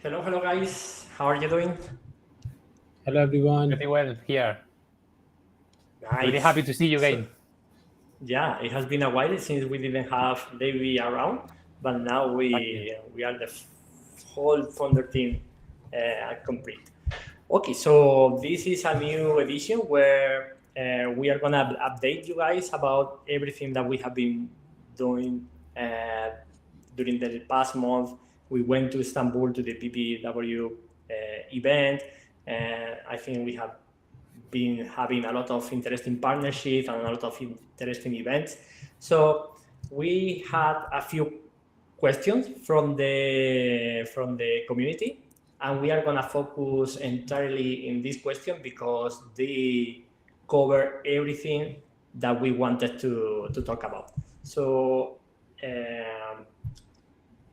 Hello guys. How are you doing? Hello everyone. Pretty well here. Nice. Really happy to see you again. Yeah, it has been a while since we didn't have Davey around, but now we are the whole founder team complete. Okay, so this is a new edition where we are gonna update you guys about everything that we have been doing during the past month. We went to Istanbul to the PPW event, and I think we have been having a lot of interesting partnerships and a lot of interesting events. So we had a few questions from the community, and we are gonna focus entirely in this question because they cover everything that we wanted to talk about. So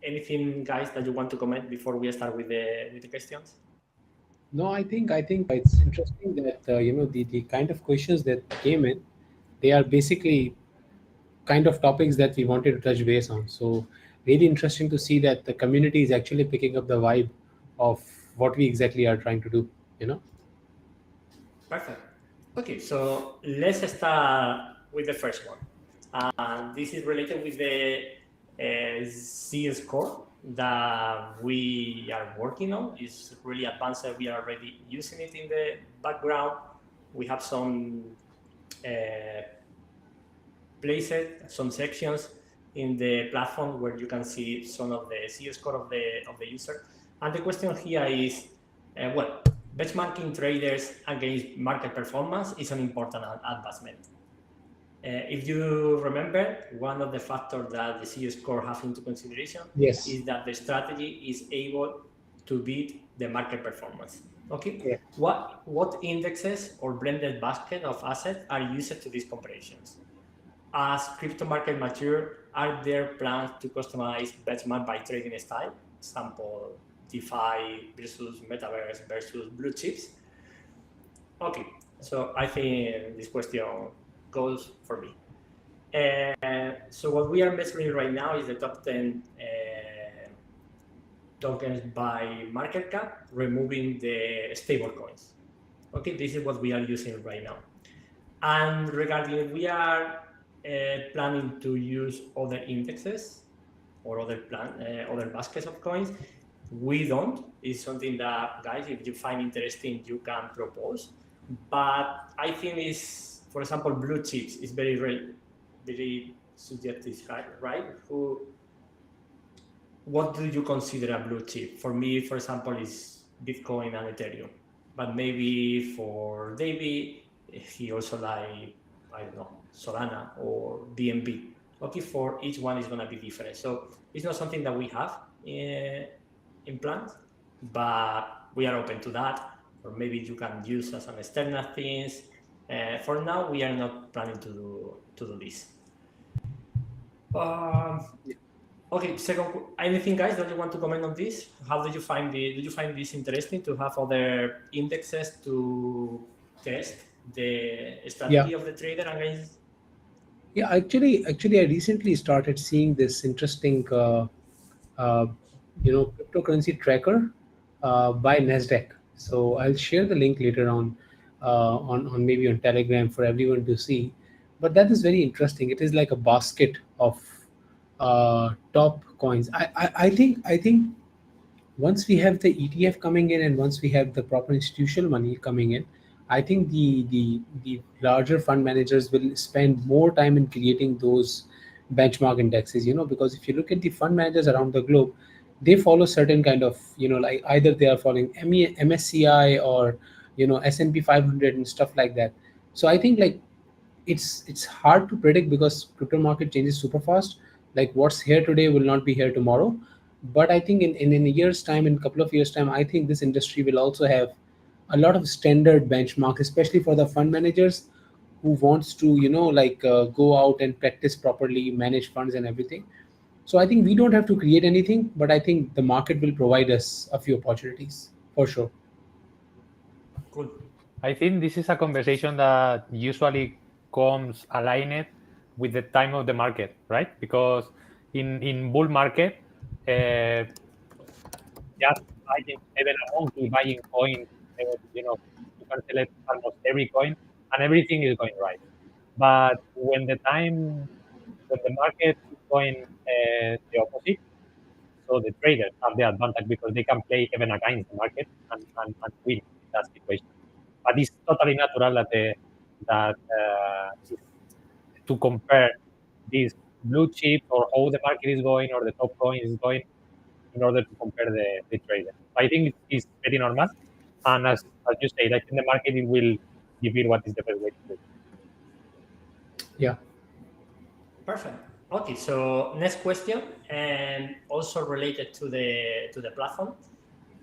anything, guys, that you want to comment before we start with the questions? No, I think it's interesting that the kind of questions that came in, they are basically kind of topics that we wanted to touch base on. So really interesting to see that the community is actually picking up the vibe of what we exactly are trying to do. Perfect. Okay, so let's start with the first one. This is related with the Z score that we are working on. It's really advanced. We are already using it in the background. We have some places, some sections in the platform where you can see some of the Z score of the user. And the question here is, well, benchmarking traders against market performance is an important advancement. If you remember, one of the factors that the C score has into consideration is that the strategy is able to beat the market performance. Okay. Yeah. What indexes or blended basket of assets are used to these comparisons? As crypto market mature, are there plans to customize benchmark by trading style? Example, DeFi versus Metaverse versus blue chips. Okay, so I think this question goes for me. So what we are measuring right now is the top 10 tokens by market cap, removing the stable coins. Okay, this is what we are using right now. And regarding we are planning to use other indexes or other baskets of coins, we don't. It's something that, guys, if you find interesting, you can propose. But I think it's, for example, blue chips is very subjective, right? What do you consider a blue chip? For me, for example, is Bitcoin and Ethereum. But maybe for David, he also like, I don't know, Solana or BNB. Okay, for each one is gonna be different. So it's not something that we have in plans, but we are open to that. Or maybe you can use as an external things. For now, we are not planning to do this. Okay, second, anything, guys, that you want to comment on this? How did you find this interesting to have other indexes to test the strategy of the trader against? Yeah, actually, I recently started seeing this interesting, cryptocurrency tracker by Nasdaq. So I'll share the link later on maybe on Telegram for everyone to see. But that is very interesting. It is like a basket of top coins. I think once we have the ETF coming in and once we have the proper institutional money coming in, I think the larger fund managers will spend more time in creating those benchmark indexes. Because if you look at the fund managers around the globe, they follow certain kind of like either they are following MSCI or S&P 500 and stuff like that. So I think like it's hard to predict because crypto market changes super fast. Like what's here today will not be here tomorrow. But I think in a year's time, in a couple of years' time, I think this industry will also have a lot of standard benchmarks, especially for the fund managers who wants to, go out and practice properly, manage funds and everything. So I think we don't have to create anything, but I think the market will provide us a few opportunities for sure. Cool. I think this is a conversation that usually comes aligned with the time of the market, right? Because in bull market, just imagine even a monkey buying coins, you can select almost every coin and everything is going right. But when the market is going the opposite, so the traders have the advantage because they can play even against the market and win in that situation. But it's totally natural that to compare these blue chips or how the market is going or the top coin is going in order to compare the trader. I think it's very normal. And as you say, like in the market, it will give you what is the best way to do it. Yeah. Perfect. Okay, so next question, and also related to the platform.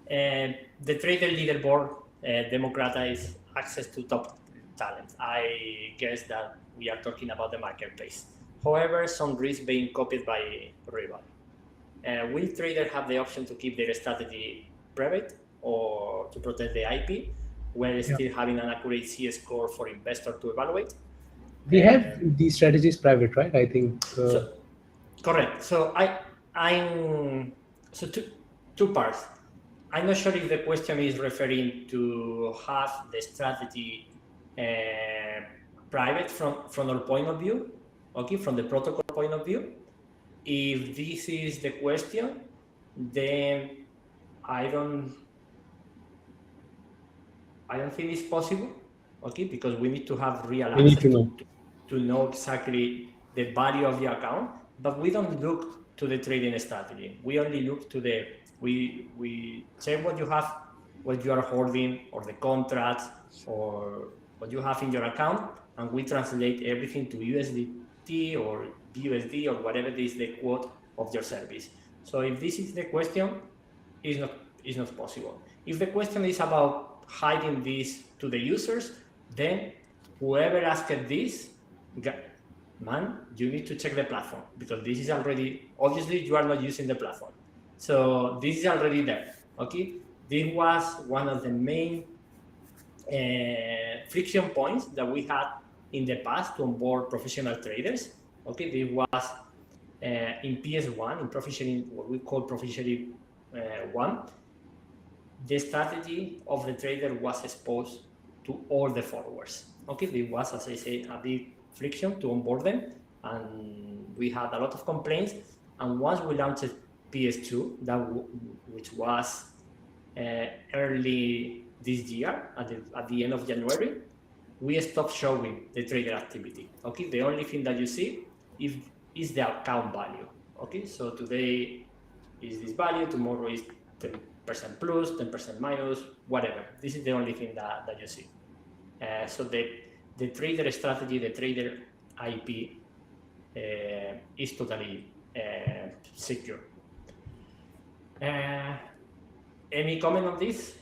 The trader leaderboard democratize access to top talent. I guess that we are talking about the marketplace. However, some risk being copied by rival. Will trader have the option to keep their strategy private or to protect the IP while still having an accurate CS score for investor to evaluate? We have these strategies private, right? I think. Correct. So I'm so two parts. I'm not sure if the question is referring to have the strategy private from our point of view, okay, from the protocol point of view. If this is the question, then I don't think it's possible, okay, because we need to have real We need access to know. to know exactly the value of the account, but we don't look to the trading strategy. We only look to we check what you have, what you are holding, or the contracts, or what you have in your account, and we translate everything to USDT or BUSD or whatever is the quote of your service. So if this is the question, it's not possible. If the question is about hiding this to the users, then whoever asked this, man, you need to check the platform, because this is already, obviously you are not using the platform. So this is already there, okay? This was one of the main friction points that we had in the past to onboard professional traders, okay? This was in PS1, in Proficiency, what we call Proficiency 1, the strategy of the trader was exposed to all the followers. Okay, there was, as I said, a big friction to onboard them, and we had a lot of complaints. And once we launched PS2, which was early this year, at the end of January, we stopped showing the trader activity. Okay, the only thing that you see is the account value. Okay, so today is this value, tomorrow is 10% plus, 10% minus, whatever. This is the only thing that you see. So the trader strategy, the trader IP is totally secure. Any comment on this?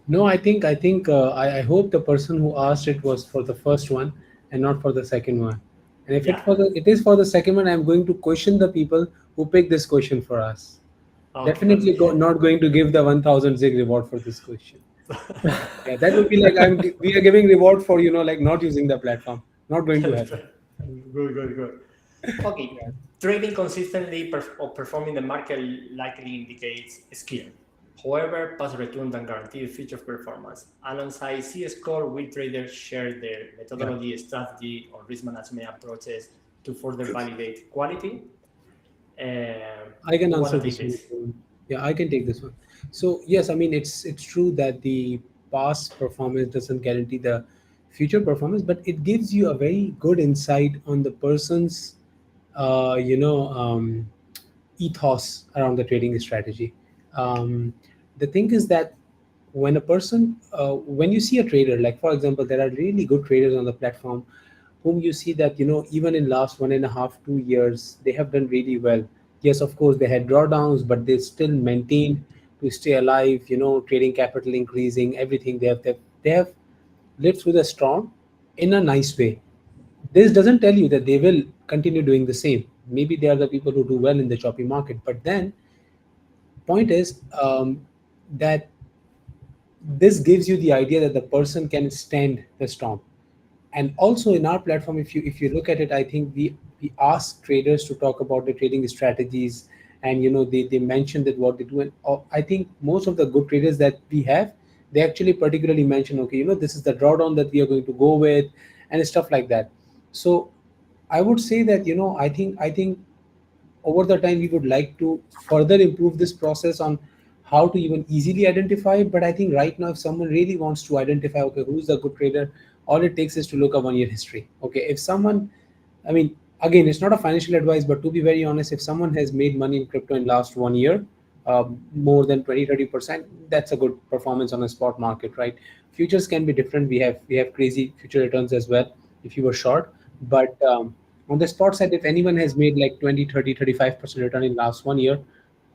No, I hope the person who asked it was for the first one and not for the second one. And if it is for the second one, I'm going to question the people who picked this question for us. Okay. Definitely not going to give the 1,000 ZIG reward for this question. Yeah, that would be like we are giving reward for like not using the platform. Not going to happen. Good. Okay, trading consistently or performing the market likely indicates skill. However, past return and guaranteed future performance. Alongside CS score, will traders share their methodology, strategy, or risk management approaches to further validate quality? I can answer this one. Yeah, I can take this one. So yes, I mean it's true that the past performance doesn't guarantee the future performance, but it gives you a very good insight on the person's ethos around the trading strategy. The thing is that when a person, when you see a trader, like for example, there are really good traders on the platform whom you see that even in last 1.5-2 years they have done really well. Yes, of course they had drawdowns, but they still maintained to stay alive, trading capital increasing, everything. They have lived through the storm in a nice way. This doesn't tell you that they will continue doing the same. Maybe they are the people who do well in the choppy market. But then, point is that this gives you the idea that the person can stand the storm. And also in our platform, if you look at it, I think we ask traders to talk about the trading strategies, and they mention that what they do. And I think most of the good traders that we have, they actually particularly mention, okay, this is the drawdown that we are going to go with, and stuff like that. So I would say that, I think over the time we would like to further improve this process on how to even easily identify it. But I think right now, if someone really wants to identify, okay, who's the good trader, all it takes is to look at 1 year history. Okay, if someone, I mean, again, it's not a financial advice, but to be very honest, if someone has made money in crypto in last 1 year, more than 20-30%, that's a good performance on a spot market, right? Futures can be different. We have crazy future returns as well if you were short. But on the spot side, if anyone has made like 20, 30, 35% return in last 1 year,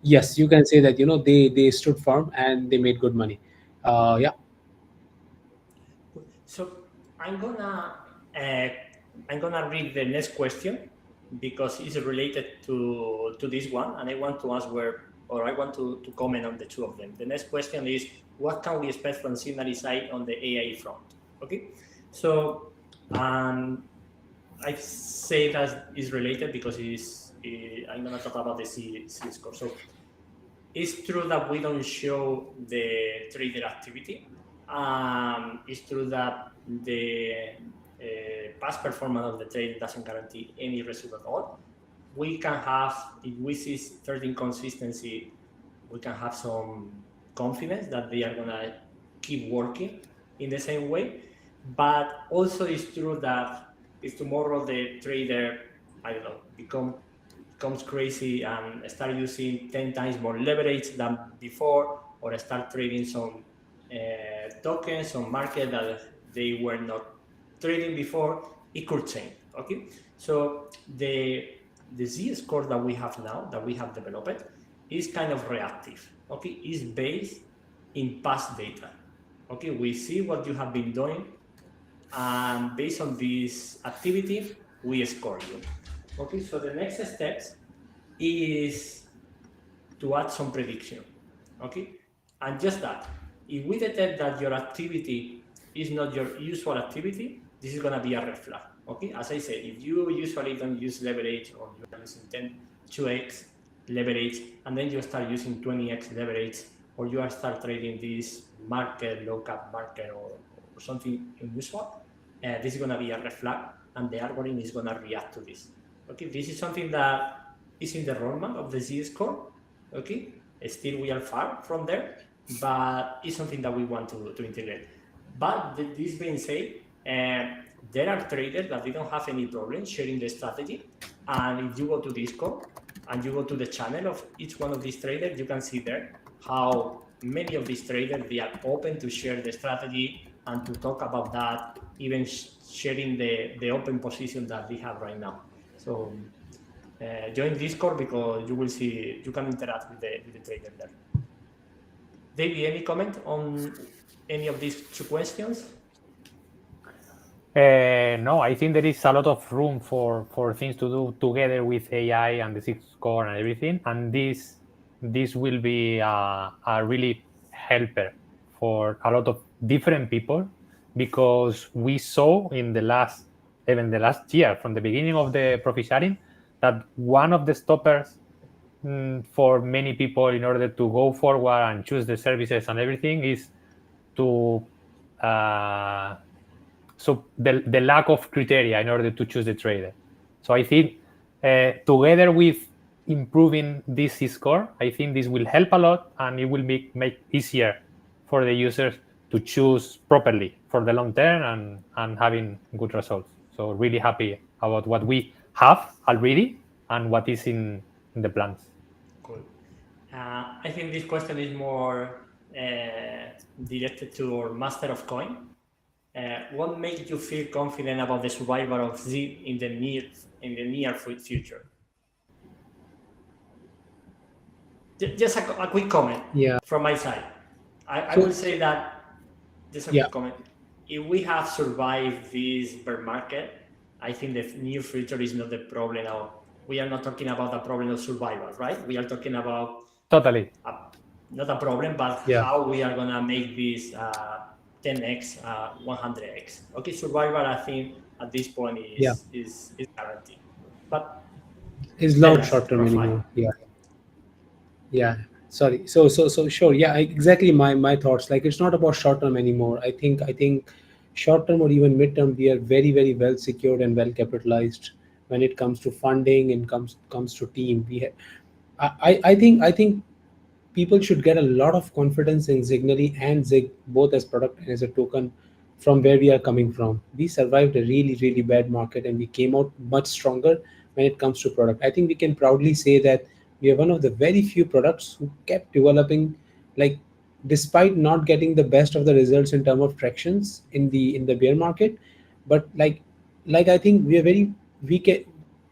yes, you can say that they stood firm and they made good money. Yeah. So I'm gonna uh, I'm gonna read the next question because it's related to this one, and I want to ask I want to comment on the two of them. The next question is, what can we expect from Signal side on the AI front? Okay, so I say that is related because I'm gonna talk about the C score. So it's true that we don't show the trader activity. It's true that the past performance of the trade doesn't guarantee any result at all. We can have, if we see certain consistency, we can have some confidence that they are gonna keep working in the same way. But also it's true that if tomorrow the trader, I don't know, becomes crazy and start using 10 times more leverage than before, or start trading some tokens on market that they were not trading before, it could change. Okay, so the Z score that we have now, that we have developed, is kind of reactive. Okay, is based in past data. Okay, we see what you have been doing, and based on this activity, we score you. Okay, so the next steps is to add some prediction. Okay, and just that. If we detect that your activity is not your usual activity, this is gonna be a red flag. Okay, as I said, if you usually don't use leverage, or you are using 2x leverage, and then you start using 20x leverage, or you are start trading this market, low cap market, or something unusual, this is gonna be a red flag, and the algorithm is gonna react to this. Okay, this is something that is in the roadmap of the Z score. Okay, still we are far from there, but it's something that we want to integrate. But this being said, there are traders that they don't have any problem sharing the strategy. And if you go to Discord and you go to the channel of each one of these traders, you can see there how many of these traders, they are open to share the strategy and to talk about that, even sharing the open position that they have right now. So join Discord because you will see, you can interact with the trader there. David, any comment on any of these two questions? No, I think there is a lot of room for things to do together with AI and the SIG score and everything, and this will be a really helper for a lot of different people, because we saw in even the last year, from the beginning of the profit sharing, that one of the stoppers for many people in order to go forward and choose the services and everything is to so the lack of criteria in order to choose the trader. So I think together with improving this score, I think this will help a lot, and it will make easier for the users to choose properly for the long term and having good results. So really happy about what we have already and what is in the plans. Cool. I think this question is more directed to our master of coin. What makes you feel confident about the survival of Z in the near future? Just a quick comment from my side. I will say that, just a quick comment. If we have survived this bear market, I think the new feature is not the problem now. We are not talking about the problem of survival, right? We are talking about totally not a problem, but how we are gonna make this 10x, 100x. Okay, survival, I think at this point is guaranteed, but it's not short term anymore. Sorry. So sure. Exactly. My thoughts. Like, it's not about short term anymore. I think short term or even mid term, we are very, very well secured and well capitalized when it comes to funding and comes to team. I think people should get a lot of confidence in Zignally and Zig, both as product and as a token, from where we are coming from. We survived a really, really bad market and we came out much stronger when it comes to product. I think we can proudly say that we are one of the very few products who kept developing, like, despite not getting the best of the results in terms of tractions in the bear market. But like I think we are very, we can,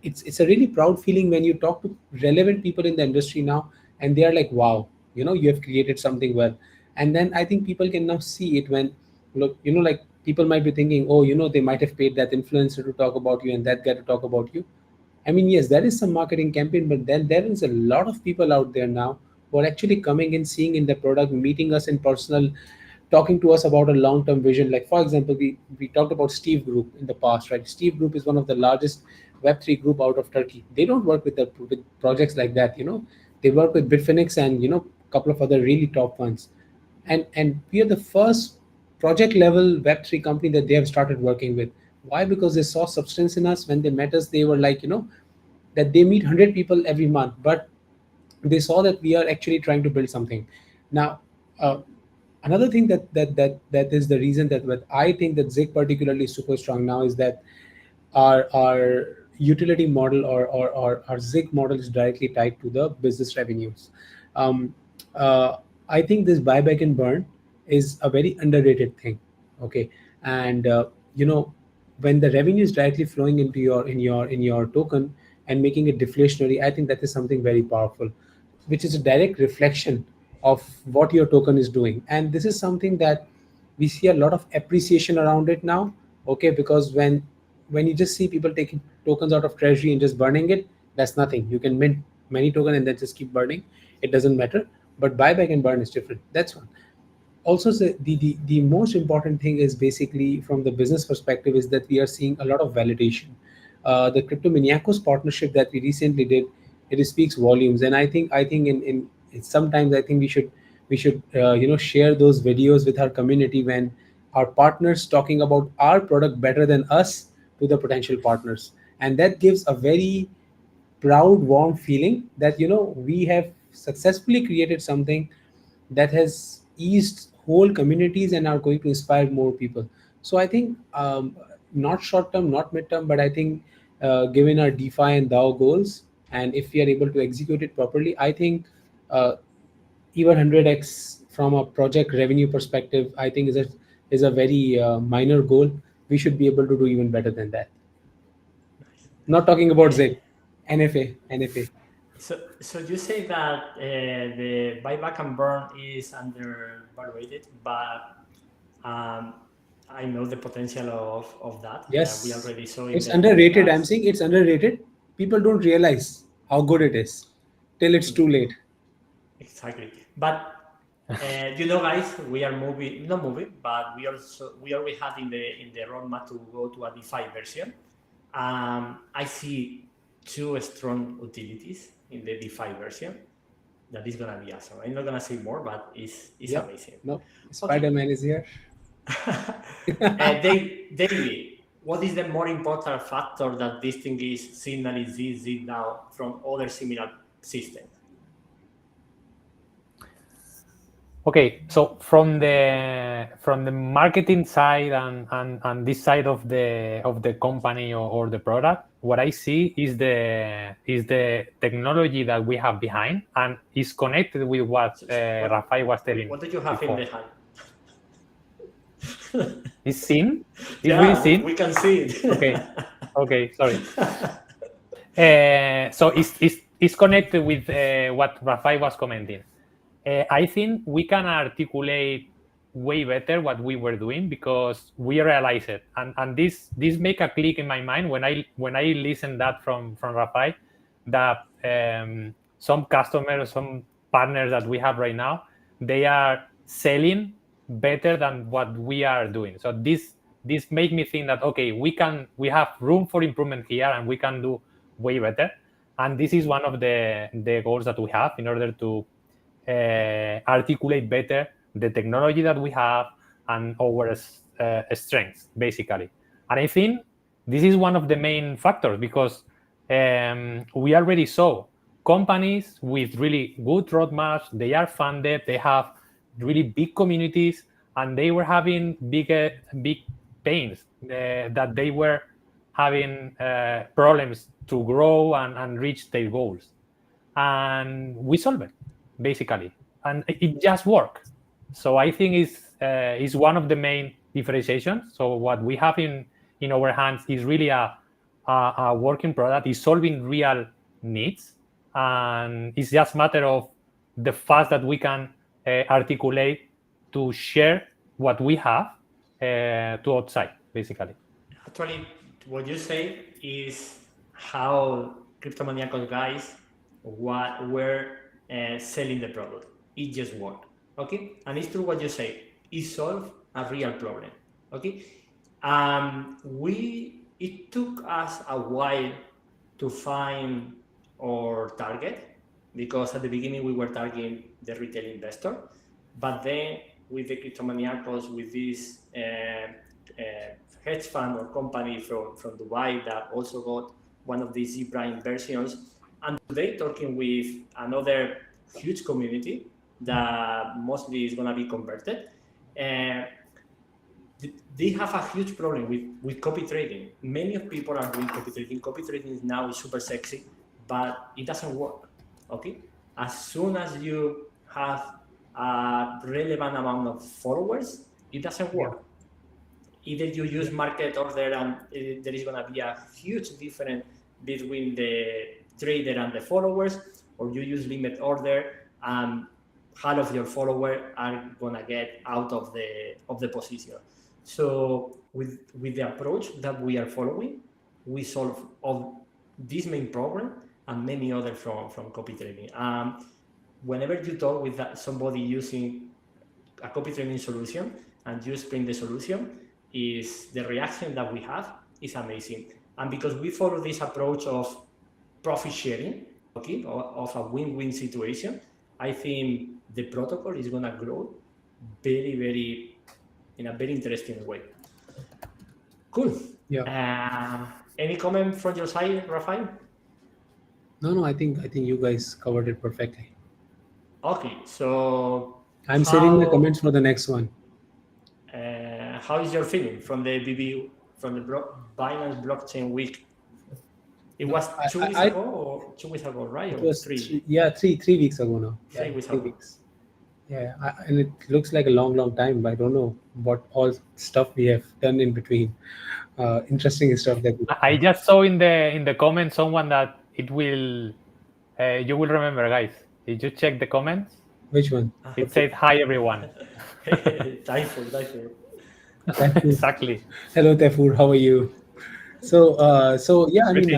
it's a really proud feeling when you talk to relevant people in the industry now, and they are like, wow, you have created something well. And then I think people can now see it when, look, like, people might be thinking, oh, they might have paid that influencer to talk about you and that guy to talk about you. I mean, yes, there is some marketing campaign, but then there is a lot of people out there now who are actually coming in, seeing in the product, meeting us in personal, talking to us about a long-term vision. Like, for example, we talked about Steve Group in the past, right? Steve Group is one of the largest Web3 group out of Turkey. They don't work with projects like that. They work with Bitfinex and a couple of other really top ones. And we are the first project level Web3 company that they have started working with. Why? Because they saw substance in us. When they met us, they were like, that they meet 100 people every month, but they saw that we are actually trying to build something. Now, another thing that is the reason that what I think that Zig particularly is super strong now is that our utility model, or our Zig model, is directly tied to the business revenues. Um, I think this buyback and burn is a very underrated thing. Okay, and when the revenue is directly flowing into your token and making it deflationary, I think that is something very powerful, which is a direct reflection of what your token is doing. And this is something that we see a lot of appreciation around it now. Okay, because when you just see people taking tokens out of treasury and just burning it, that's nothing. You can mint many tokens and then just keep burning. It doesn't matter. But buyback and burn is different. That's one. Also, the most important thing is, basically from the business perspective, is that we are seeing a lot of validation. The Crypto Miniacos partnership that we recently did, it speaks volumes. And I think in sometimes I think we should share those videos with our community, when our partners talking about our product better than us to the potential partners. And that gives a very proud, warm feeling that we have successfully created something that has eased whole communities and are going to inspire more people. So I think, not short term, not mid term, but I think, given our DeFi and DAO goals, and if we are able to execute it properly, I think, even 100x from a project revenue perspective, I think is a very minor goal. We should be able to do even better than that. Not talking about Zig, NFA. So you say that the buyback and burn is undervalued, but I know the potential of that. Yes, we already saw it's underrated. I'm saying it's underrated. People don't realize how good it is till it's too late. Exactly. But guys, we are not moving, but we already had in the roadmap to go to a DeFi version. I see two strong utilities in the DeFi version. That is gonna be awesome. I'm not gonna say more, but it's amazing. No, Spider-Man is here. David, what is the more important factor that distinguishes Signal ZIGDAO from other similar systems? Okay, so from the marketing side and this side of the company or the product, what I see is the technology that we have behind, and is connected with what Rafael was telling. What did you have before. in the hand? Is seen? Is yeah, really seen? We can see it. Okay, sorry. So it's it's connected with what Rafael was commenting. I think we can articulate way better what we were doing because we realized it, and this make a click in my mind when I listen that from Rafael, that some customers, some partners that we have right now, they are selling better than what we are doing. So this make me think that okay, we have room for improvement here, and we can do way better. And this is one of the goals that we have in order to articulate better the technology that we have and our strengths, basically. And I think this is one of the main factors because we already saw companies with really good roadmaps. They are funded. They have really big communities, and they were having big pains that they were having problems to grow and reach their goals. And we solved it, basically. And it just worked. So I think is one of the main differentiations. So what we have in our hands is really a working product. Is solving real needs, and it's just a matter of the fast that we can articulate to share what we have to outside, basically. Actually, what you say is how Cryptomaniacos guys were selling the product. It just worked. Okay, and it's true what you say. It solved a real problem. Okay, it took us a while to find our target because at the beginning we were targeting the retail investor, but then with the Cryptomaniacos, with this hedge fund or company from Dubai that also got one of these Z-Prime versions, and today talking with another huge community that mostly is going to be converted. They have a huge problem with copy trading. Many of people are doing copy trading. Copy trading now is super sexy, but it doesn't work. Okay, as soon as you have a relevant amount of followers, it doesn't work. Either you use market order and there is going to be a huge difference between the trader and the followers, or you use limit order and half of your followers are going to get out of the position. So with the approach that we are following, we solve all this main problem and many others from copy trading. Whenever you talk with somebody using a copy trading solution and you explain the solution, is the reaction that we have is amazing. And because we follow this approach of profit sharing, okay, of a win-win situation, I think the protocol is going to grow very, very, in a very interesting way. Cool. Yeah. Any comment from your side, Rafael? No, I think you guys covered it perfectly. Okay, so I'm saving the comments for the next one. How is your feeling from the Binance Blockchain Week? It was 2 weeks ago, or 2 weeks ago, right? It or was 3? 3 weeks ago now. 3 weeks 3 ago. weeks. Yeah, and it looks like a long time, but I don't know what all stuff we have done in between. Interesting stuff that I just saw in the comments someone that it will you will remember, guys. Did you check the comments? Which one? It said hi everyone. Typhoon. Exactly. Hello Tefur, how are you? So yeah, I mean,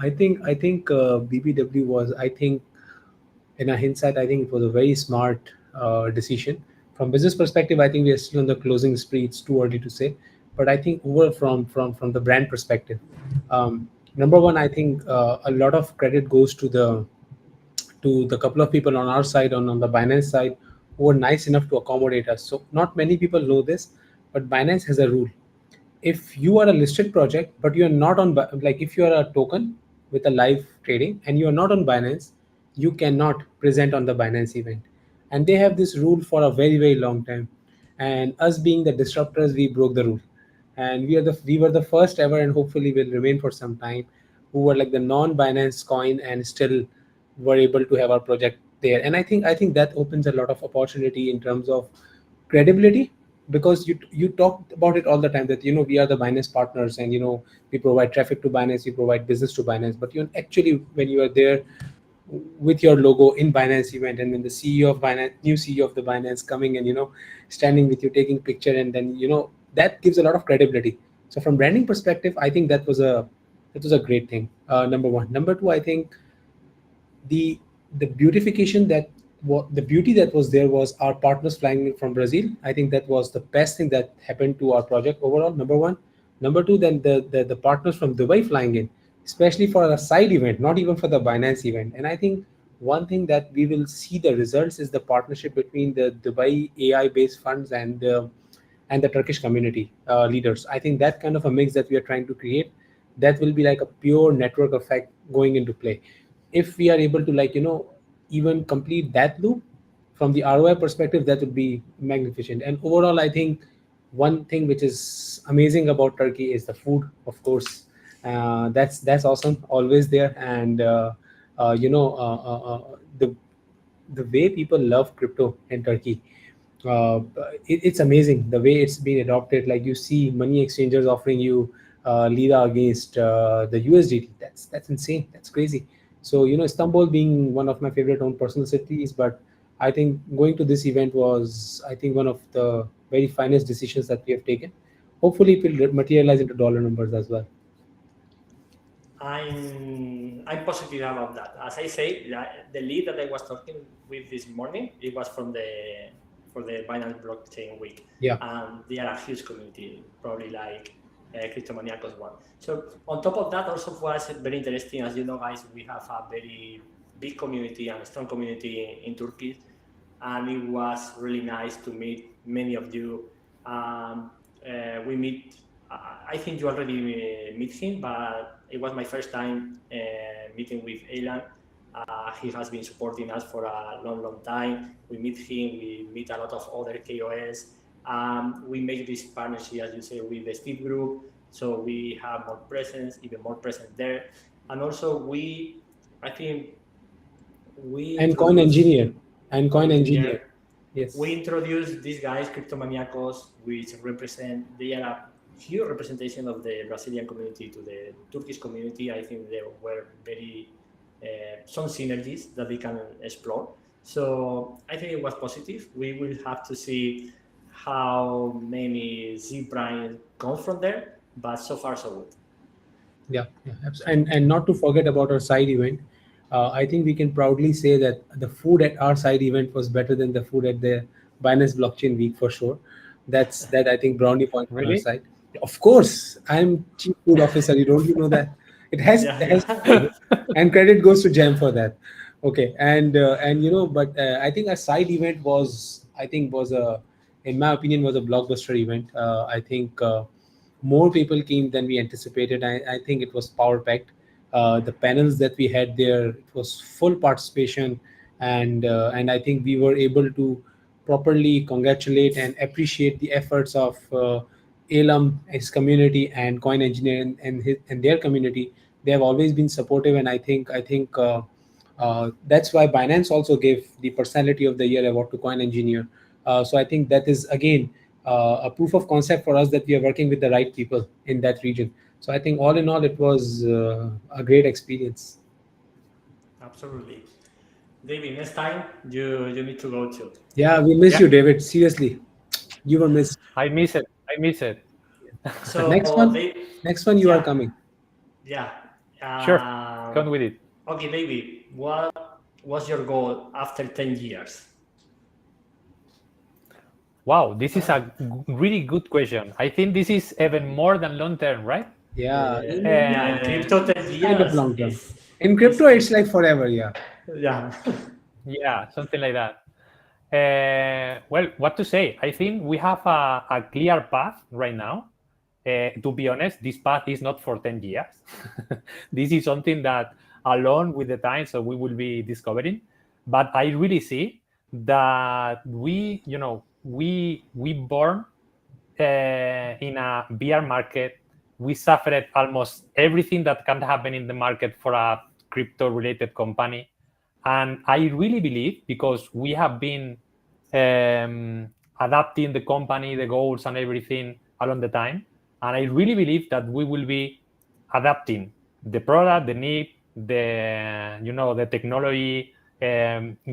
I think BBW was, I think, in a hindsight, I think it was a very smart decision. From business perspective, I think we are still on the closing spree. It's too early to say, but I think over from the brand perspective, number one, I think a lot of credit goes to the couple of people on our side, on the Binance side, who were nice enough to accommodate us. So not many people know this, but Binance has a rule. If you are a listed project, but you are not on, like if you are a token with a live trading and you are not on Binance, you cannot present on the Binance event. And they have this rule for a very, very long time. And us being the disruptors, we broke the rule. And we were the first ever, and hopefully will remain for some time, who were like the non-Binance coin and still were able to have our project there. And I think that opens a lot of opportunity in terms of credibility, because you talked about it all the time that we are the Binance partners, and we provide traffic to Binance, we provide business to Binance, but actually when you are there, with your logo in Binance event, and then the CEO of Binance, new CEO of the Binance coming and standing with you, taking picture, and then that gives a lot of credibility. So from branding perspective, I think that was a great thing. Number one. Number two, I think the the beautification that the beauty that was there was our partners flying in from Brazil. I think that was the best thing that happened to our project overall. Number one. Number two, then the partners from Dubai flying in, especially for a side event, not even for the Binance event. And I think one thing that we will see the results is the partnership between the Dubai AI based funds and the Turkish community leaders. I think that kind of a mix that we are trying to create, that will be like a pure network effect going into play. If we are able to even complete that loop from the ROI perspective, that would be magnificent. And overall, I think one thing which is amazing about Turkey is the food, of course. That's awesome, always there. And uh, you know uh, uh, uh, the the way people love crypto in Turkey, uh, it's amazing the way it's been adopted. Like you see money exchangers offering you lira against the USDT. That's insane. That's crazy. So Istanbul being one of my favorite own personal cities, but I think going to this event was, I think, one of the very finest decisions that we have taken. Hopefully, it will materialize into dollar numbers as well. I'm positive about that. As I say, the lead that I was talking with this morning, it was from the for the Binance Blockchain Week, Yeah. and they are a huge community, probably like Cryptomaniacos one. So on top of that, also was very interesting. As you know, guys, we have a very big community and strong community in Turkey, and it was really nice to meet many of you. We meet. I think you already meet him, but it was my first time meeting with Elan. He has been supporting us for a long, long time. We meet him. We meet a lot of other KOS. We make this partnership, as you say, with the Steve Group. So we have more presence, even more presence there. And also, I think, we And coin introduce engineer. And coin engineer. engineer. Yes. We introduced these guys, Cryptomaniacos, which they are a huge representation of the Brazilian community to the Turkish community. I think there were very some synergies that we can explore. So I think it was positive. We will have to see how many Z Prime comes from there, but so far so good. Yeah. And not to forget about our side event. I think we can proudly say that the food at our side event was better than the food at the Binance Blockchain Week for sure. That I think brownie point on our Really? side. Of course, I'm chief food officer. You know that Yeah, it has yeah. and credit goes to Jam for that. Okay, and but I think our side event was, I think, was a, in my opinion, was a blockbuster event. I think more people came than we anticipated. I think it was power packed. The panels that we had there, it was full participation, and I think we were able to properly congratulate and appreciate the efforts of Elam, his community, and Coin Engineer and their community. They have always been supportive, and I think that's why Binance also gave the Personality of the Year award to Coin Engineer. So I think that is again a proof of concept for us that we are working with the right people in that region. So I think all in all, it was a great experience. Absolutely. David, next time you need to go too. Yeah, we miss Yeah, you, David. Seriously, you were missed. I miss it. I miss it. Next So one, they, next one, you are yeah, coming. yeah. Sure, come with it. Okay, David, what was your goal after 10 years? Wow, this is a really good question. I think this is even more than long term, right? Yeah, Yeah, in crypto, ten kind of years long term. In is crypto, it's like forever. Yeah. yeah. Yeah, something like that. Well, what to say? I think we have a clear path right now. To be honest, this path is not for 10 years. This is something that along with the time, so we will be discovering. But I really see that we born in a bear market. We suffered almost everything that can happen in the market for a crypto related company. And I really believe, because we have been adapting the company, the goals, and everything along the time. And I really believe that we will be adapting the product, the need, the technology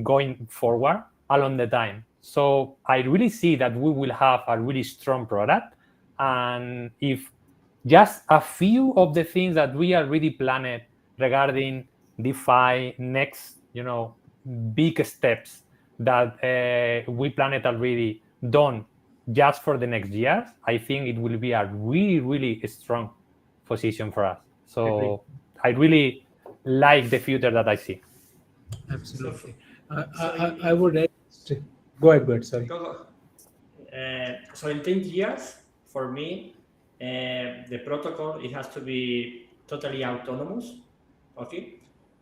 going forward along the time. So I really see that we will have a really strong product, and if just a few of the things that we already planned regarding DeFi next, big steps that we planned already done just for the next years, I think it will be a really, really strong position for us. So I really like the future that I see. Absolutely. So I would go ahead. Sorry. go. So in 10 years, for me, the protocol, it has to be totally autonomous, okay?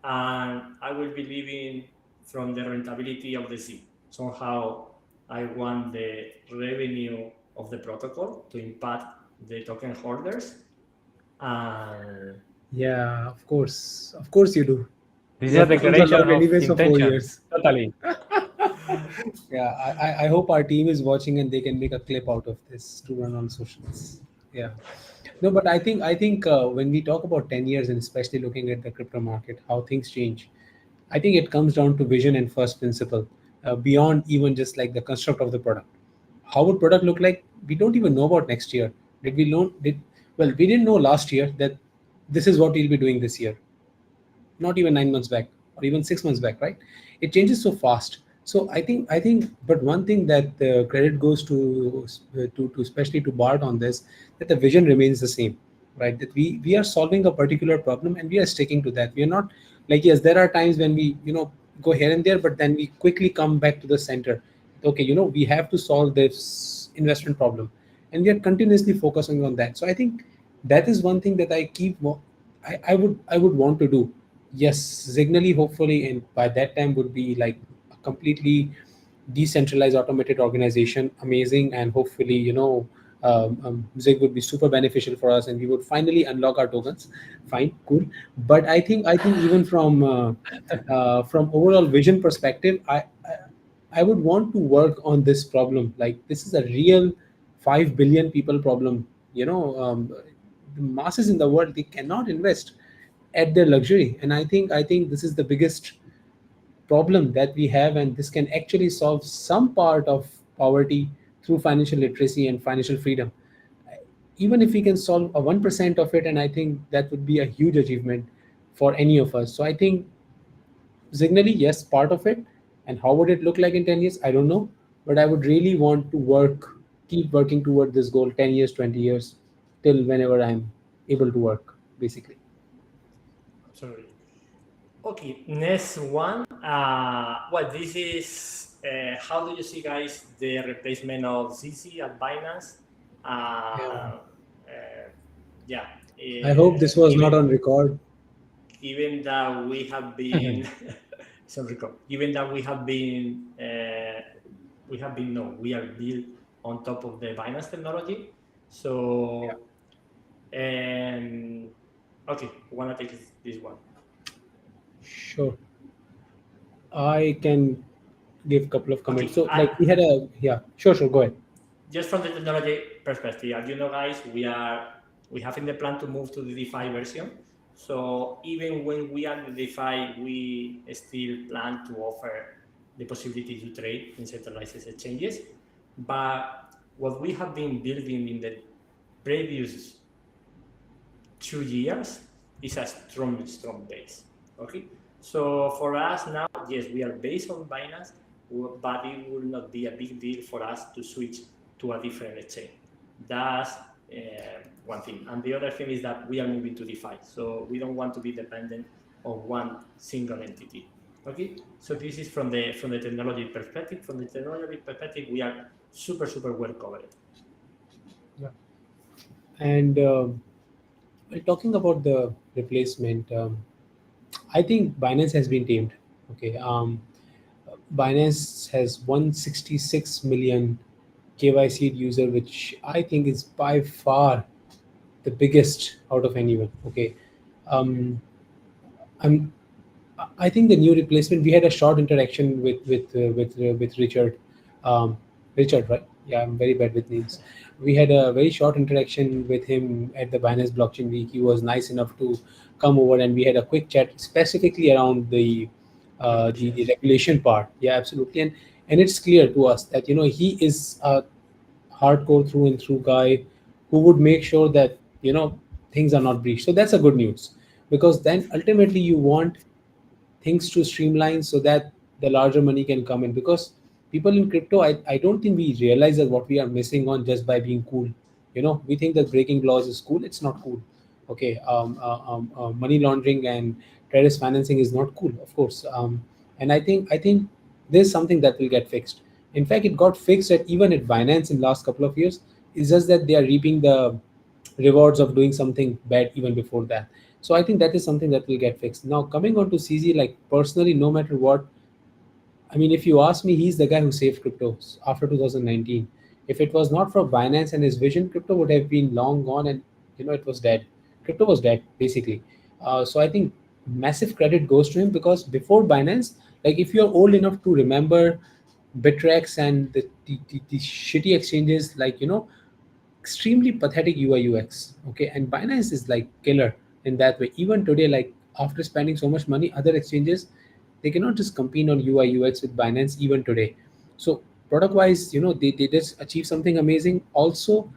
And I will be living from the rentability of the Z. Somehow, I want the revenue of the protocol to impact the token holders. And Yeah, of course you do. This is Your a tokens are declaration locked of anyways for 4 intention. years. Totally. Yeah, I hope our team is watching and they can make a clip out of this to run on socials. Yeah. No, but I think when we talk about 10 years and especially looking at the crypto market, how things change, I think it comes down to vision and first principle, beyond even just like the construct of the product. How would product look like? We don't even know about next year. Did we know? We didn't know last year that this is what we'll be doing this year, not even 9 months back or even 6 months back, right? It changes so fast. So I think but one thing that the credit goes to especially to Bart on this, that the vision remains the same, right? That we are solving a particular problem and we are sticking to that. We are not like, yes, there are times when we go here and there, but then we quickly come back to the center. Okay, we have to solve this investment problem, and we are continuously focusing on that. So I think that is one thing that I would want to do. Yes, Signally, hopefully, and by that time would be like a completely decentralized automated organization, amazing, and hopefully, Zig would be super beneficial for us, and we would finally unlock our tokens. Fine, cool. But I think even from overall vision perspective, I would want to work on this problem. Like, this is a real 5 billion people problem. The masses in the world, they cannot invest at their luxury, and I think this is the biggest problem that we have, and this can actually solve some part of poverty through financial literacy and financial freedom. Even if we can solve a 1% of it, and I think that would be a huge achievement for any of us. So I think Signally, yes, part of it. And how would it look like in 10 years? I don't know. But I would really want to keep working toward this goal 10 years, 20 years, till whenever I'm able to work, basically. Sorry. Okay, next one. Well, this is how do you see, guys, the replacement of ZZ at Binance? Yeah. Yeah. I hope this was not Given, on record. given that we have been, it's on record. Given that we have been, no, we are built on top of the Binance technology. So, okay, wanna take this one? Sure. I can give a couple of comments. Okay, So, like, we had a, yeah, sure, go ahead. just from the technology perspective, as you know, guys, we have in the plan to move to the DeFi version. So even when we are in DeFi, we still plan to offer the possibility to trade in centralized exchanges. But what we have been building in the previous 2 years is a strong base. Okay, so for us now, yes, we are based on Binance, but it will not be a big deal for us to switch to a different exchange. That's one thing. And the other thing is that we are moving to DeFi, so we don't want to be dependent on one single entity. Okay, so this is from the technology perspective. From the technology perspective, we are super well covered. Yeah. And talking about the replacement, I think Binance has been tamed. Okay. Binance has 166 million KYC user, which I think is by far the biggest out of anyone. Okay. Um, I'm. I think the new replacement. We had a short interaction with Richard. Richard, right? Yeah, I'm very bad with names. We had a very short interaction with him at the Binance Blockchain Week. He was nice enough to come over, and we had a quick chat specifically around the Regulations. regulation part. Yeah, absolutely. And it's clear to us that he is a hardcore through and through guy who would make sure that things are not breached. So that's a good news, because then ultimately you want things to streamline so that the larger money can come in, because people in crypto, I don't think we realize that what we are missing on just by being cool. We think that breaking laws is cool. It's not cool. Okay. Money laundering and terrorist financing is not cool, of course. And I think there's something that will get fixed. In fact, it got fixed at even at Binance in last couple of years. It's just that they are reaping the rewards of doing something bad even before that. So I think that is something that will get fixed. Now coming on to CZ, like personally, no matter what, I mean, if you ask me, he's the guy who saved cryptos after 2019. If it was not for Binance and his vision, crypto would have been long gone, and it was dead. Crypto was dead basically. So I think massive credit goes to him, because before Binance, like if you're old enough to remember Bitrex and the shitty exchanges, like extremely pathetic UI UX. Okay, and Binance is like killer in that way. Even today, like after spending so much money, other exchanges, they cannot just compete on UI UX with Binance even today. So product wise, they just achieve something amazing. Also,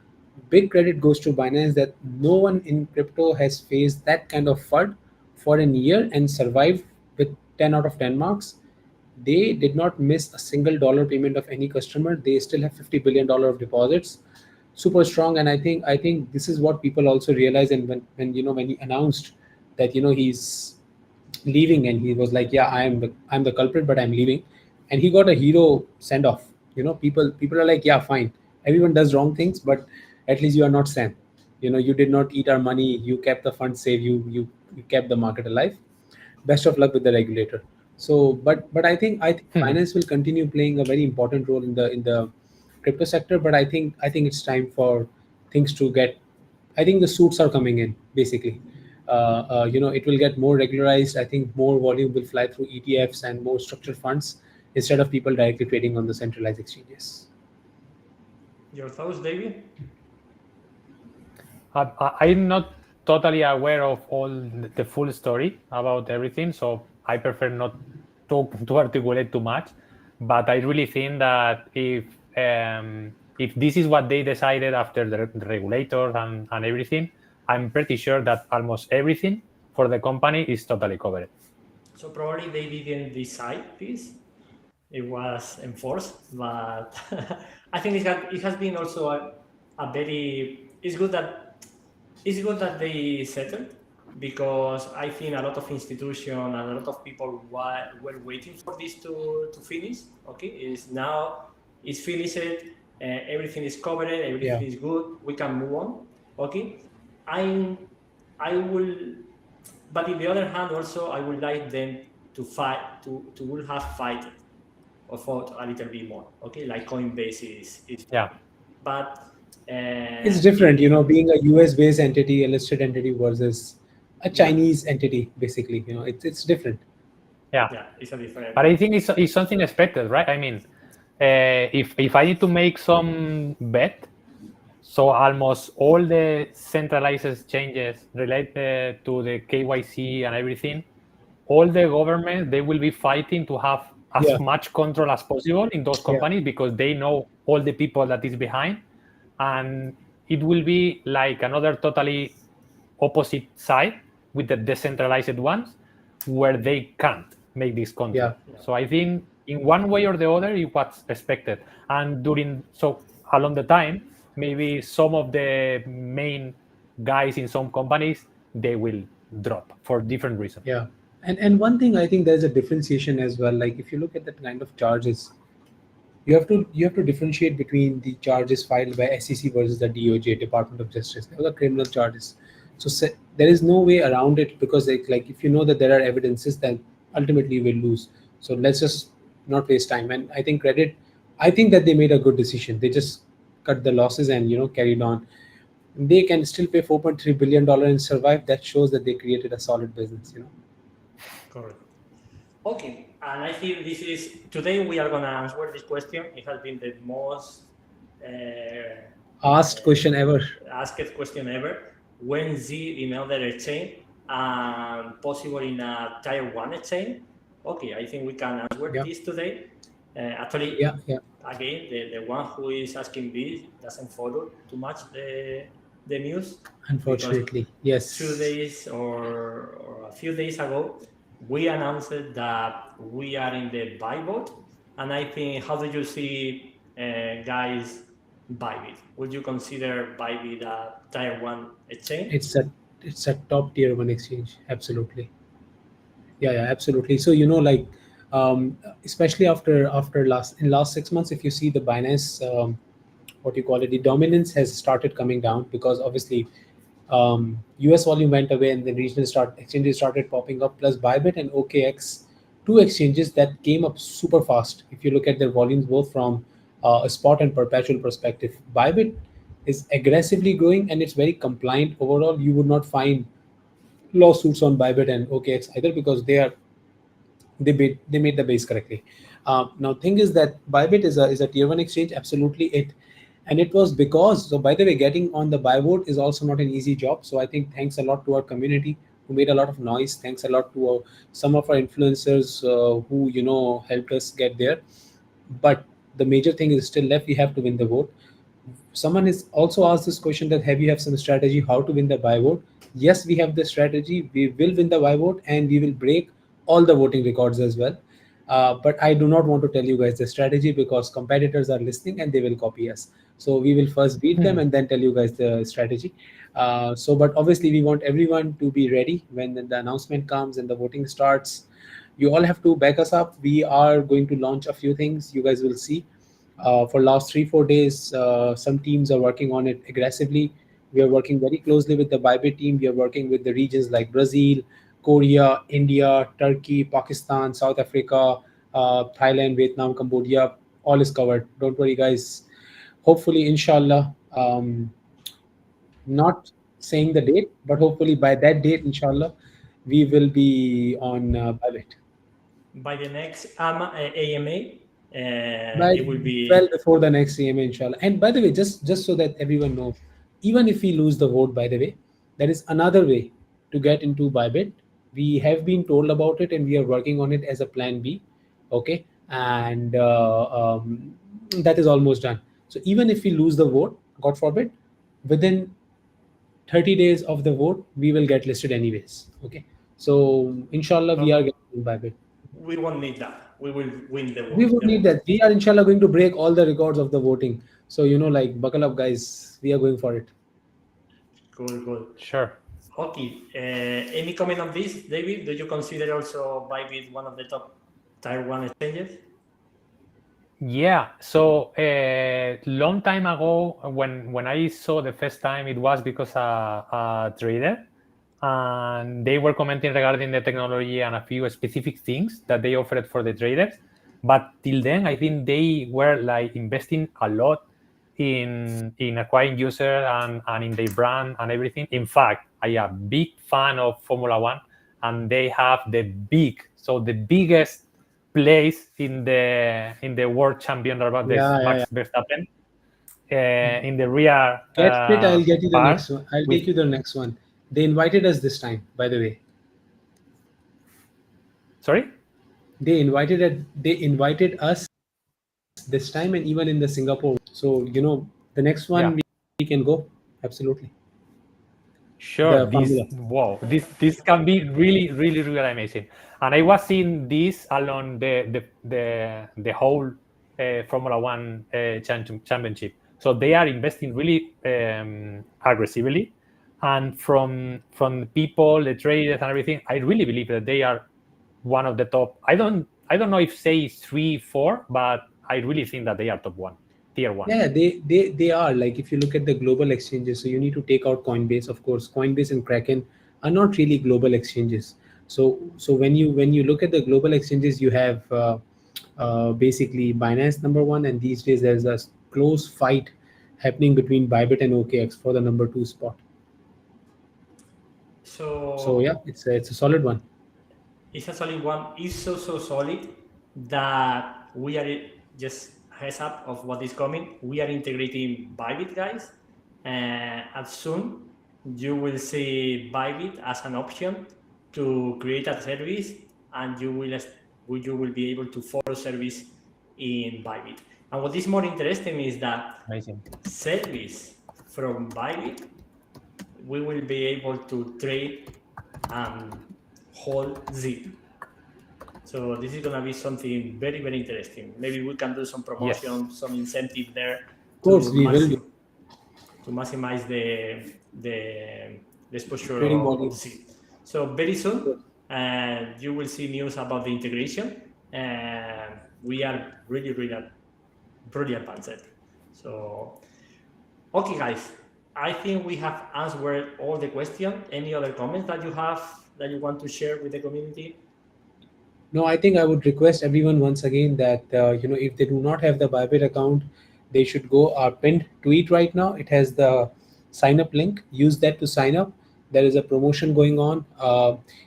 big credit goes to Binance that no one in crypto has faced that kind of FUD for a year and survived with 10 out of 10 marks. They did not miss a single dollar payment of any customer. They still have $50 billion of deposits. Super strong. And I think this is what people also realize. And when he announced that he's leaving, and he was like, yeah, I'm the culprit, but I'm leaving, and he got a hero send off. People are like, yeah, fine, everyone does wrong things, but at least you are not Sam. You did not eat our money. You kept the fund safe. You kept the market alive. Best of luck with the regulator. So, but I think finance will continue playing a very important role in the crypto sector. But I think it's time for things to get. I think the suits are coming in basically. It will get more regularized. I think more volume will fly through ETFs and more structured funds instead of people directly trading on the centralized exchanges. Your thoughts, David? I'm not totally aware of all the full story about everything, so I prefer not to articulate too much. But I really think that if this is what they decided after the regulators and everything, I'm pretty sure that almost everything for the company is totally covered. So probably they didn't decide this. It was enforced, but I think it has been also a very. It's good that they settled, because I think a lot of institutions and a lot of people were waiting for this to finish. Okay, is now it's finished. Everything is covered. Everything Yeah. is good. We can move on. Okay, I I will, but in the other hand, also I would like them to fight to will have fight or fought a little bit more. Okay, like Coinbase is Yeah. but It's different, in being a US based entity, a listed entity versus a yeah, Chinese entity, basically. It's different. Yeah. yeah, it's a different. But I think it's something expected, right? I mean, if I need to make some bet, so almost all the centralized changes related to the KYC and everything, all the governments, they will be fighting to have as Yeah, much control as possible in those yeah, companies because they know all the people that is behind, and it will be like another totally opposite side with the decentralized ones where they can't make this yeah. control. So I think in one way or the other it was expected. And along the time, maybe some of the main guys in some companies they will drop for different reasons. Yeah. And one thing, I think there's a differentiation as well. Like if you look at the kind of charges, you have to differentiate between the charges filed by SEC versus the DOJ, Department of Justice. Those are criminal charges. So there is no way around it, because like if you know that there are evidences, then ultimately you will lose. So let's just not waste time. And I think that they made a good decision. They just cut the losses and carried on. They can still pay $4.3 billion and survive. That shows that they created a solid business. Correct. Okay, and I think this is today we are gonna answer this question. It has been the most Asked question ever. asked question ever. When Z in other exchange and possible in a tier one exchange? Okay, I think we can answer Yeah. this today. Actually, Yeah. again, the one who is asking this doesn't follow too much the news, because Unfortunately, 2 yes. days or a few days ago, we announced that we are in the buy vote. And I think, how do you see, guys, Bybit? Would you consider Bybit a tier one exchange? It's a top tier one exchange. Absolutely. Yeah, absolutely. So like, especially after last 6 months, if you see the Binance, what you call it, the dominance has started coming down, because obviously US volume went away, and then regional exchanges started popping up. Plus Bybit and OKX, two exchanges that came up super fast. If you look at their volumes, both from a spot and perpetual perspective, Bybit is aggressively growing, and it's very compliant overall. You would not find lawsuits on Bybit and OKX either, because they made the base correctly. Now, thing is that Bybit is a tier one exchange. Absolutely, and it was because, so by the way, getting on the buy vote is also not an easy job. So I think thanks a lot to our community who made a lot of noise. Thanks a lot to some of our influencers who helped us get there. But the major thing is still left. We have to win the vote. Someone has also asked this question, that have you have some strategy how to win the buy vote? Yes, we have the strategy. We will win the buy vote, and we will break all the voting records as well. But I do not want to tell you guys the strategy, because competitors are listening and they will copy us. So we will first beat them and then tell you guys the strategy. But obviously we want everyone to be ready when the announcement comes and the voting starts. You all have to back us up. We are going to launch a few things. You guys will see. For last 3-4 days, some teams are working on it aggressively. We are working very closely with the Bybit team. We are working with the regions like Brazil, Korea, India, Turkey, Pakistan, South Africa, Thailand, Vietnam, Cambodia. All is covered. Don't worry, guys. Hopefully, inshallah, not saying the date, but hopefully by that date, inshallah, we will be on Bybit. By the next AMA, By it will well be. before the next CMA, inshallah. And by the way, just so that everyone knows, even if we lose the vote, by the way, there is another way to get into Bybit. We have been told about it, and we are working on it as a plan B. Okay, and that is almost done. So even if we lose the vote, God forbid, within 30 days of the vote, we will get listed anyways. Okay, so inshallah, we are But getting Bybit. we won't need that. We will win the We vote. would need that. We are inshallah going to break all the records of the voting. So like, buckle up, guys. We are going for it. Cool, cool. Sure. Okay. Any comment on this, David? Do you consider also Bybit one of the top tier one exchanges? Yeah. So a long time ago, when I saw the first time, it was because a trader, and they were commenting regarding the technology and a few specific things that they offered for the traders. But till then, I think they were like investing a lot in acquiring users and in their brand and everything. In fact, I am a big fan of Formula One, and they have the biggest place in the world champion about this Yeah. Max Verstappen in the rear Get fit. I'll get you the part next one. I'll with. take you the next one. They invited us this time, by the way. Sorry. They invited us this time, and even in the Singapore. So the next one Yeah. we can go. Absolutely. Sure, The formula. this can be really, really, really amazing. And I was seeing this along the whole Formula One championship. So they are investing really aggressively, and from people, the traders, and everything. I really believe that they are one of the top. I don't know if say 3, 4, but I really think that they are top one, tier one. Yeah, they are, like, if you look at the global exchanges, so you need to take out Coinbase. Of course, Coinbase and Kraken are not really global exchanges. So when you look at the global exchanges, you have basically Binance number one, and these days there's a close fight happening between Bybit and OKX for the number two spot. So yeah, So it's a solid one. it's a solid one. It's so solid that we are just heads up of what is coming. We are integrating Bybit, guys, and soon you will see Bybit as an option to create a service, and you will be able to follow service in Bybit. And what is more interesting is that Amazing. service from Bybit, we will be able to trade and hold ZIP. So this is gonna be something very, very interesting. Maybe we can do some promotion, some incentive there to maximize the exposure of ZIP. So very soon, you will see news about the integration, and we are really, really advanced. So, okay, guys, I think we have answered all the questions. Any other comments that you have that you want to share with the community? No, I think I would request everyone once again that if they do not have the Bybit account, they should go our pinned tweet right now. It has the sign up link. Use that to sign up. There is a promotion going on.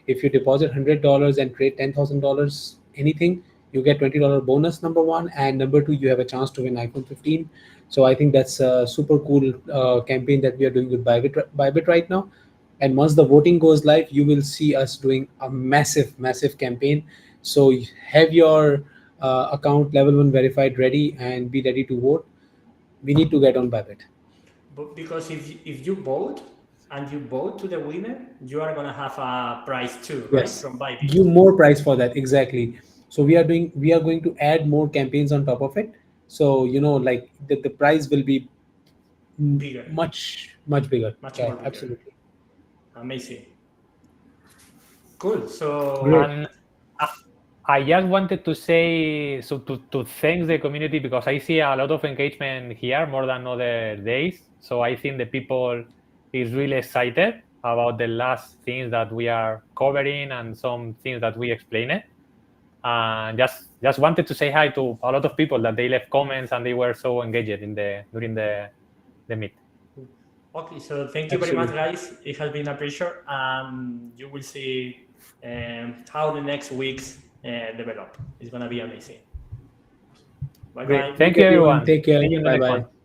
If you deposit $100 and trade $10,000 anything, you get $20 bonus, number one, and number two, you have a chance to win iPhone 15. So I think that's a super cool campaign that we are doing with Bybit right now. And once the voting goes live, you will see us doing a massive campaign. So have your account level 1 verified ready and be ready to vote. We need to get on Bybit. But because if you vote and you vote to the winner, you are gonna have a prize too, right? Yes. From Bybit. Give more prize for that, exactly. So we are going to add more campaigns on top of it. So like the prize will be bigger, much bigger. Much more bigger. Absolutely. Amazing. Cool. So and I just wanted to say, so to thank the community, because I see a lot of engagement here more than other days. So I think the people is really excited about the last things that we are covering and some things that we explained. And just wanted to say hi to a lot of people that they left comments and they were so engaged during the meet. Okay, so thank you very much, guys. It has been a pleasure. You will see how the next weeks develop. It's gonna be amazing. Bye bye. Thank you, everyone. Take care. See you in the next Bye-bye. one.